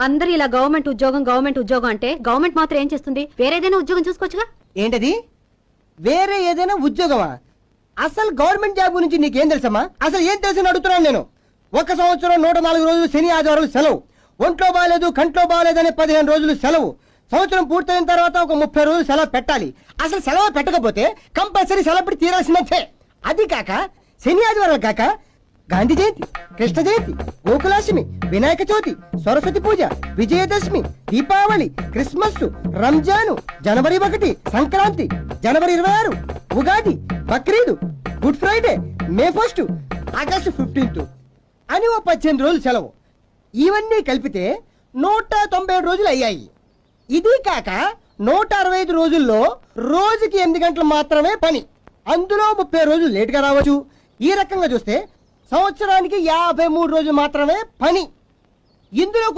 అందరూ ఇలా గవర్నమెంట్ ఉద్యోగం అంటే గవర్నమెంట్ మాత్రం ఏం చేస్తుంది? వేరేదైనా ఉద్యోగం చూసుకోవచ్చుగా. ఏంటది? వేరే ఏదైనా ఉద్యోగమా? అసలు గవర్నమెంట్ జాబ్ గురించి నీకేం తెలుసమ్మా? అసలు ఏం తెలుసని అడుగుతున్నాను నేను. 1 సంవత్సరం 104 రోజులు శని ఆదివారాలు సెలవు, ఒంట్లో బాగాలేదు కంట్లో బాగాలేదని 15 రోజులు సెలవు, సంవత్సరం పూర్తయిన తర్వాత ఒక 30 రోజులు సెలవు పెట్టాలి. అసలు సెలవు పెట్టకపోతే కంపల్సరీ సెలవు పెట్టి తీరాల్సినట్టే. అది కాక శని ఆదివారాలు కాక గాంధీ జయంతి, కృష్ణ జయంతి, గోకులాష్టమి, వినాయక చవితి, సరస్వతి పూజ, విజయదశమి, దీపావళి, క్రిస్మస్, రంజాను, జనవరి 1, సంక్రాంతి, జనవరి 26, ఉగాది, బక్రీద్, గుడ్ ఫ్రైడే, మే 1, ఆగస్టు 15 అని ఓ 18 రోజులు సెలవు. ఇవన్నీ కలిపితే 197 రోజులు అయ్యాయి. ఇది కాక 165 రోజుల్లో రోజుకి 8 గంటలు మాత్రమే పని. అందులో 30 రోజులు లేటుగా రావచ్చు. ఈ రకంగా చూస్తే సంవత్సరానికి 53 రోజులు మాత్రమే పని. ఇందులో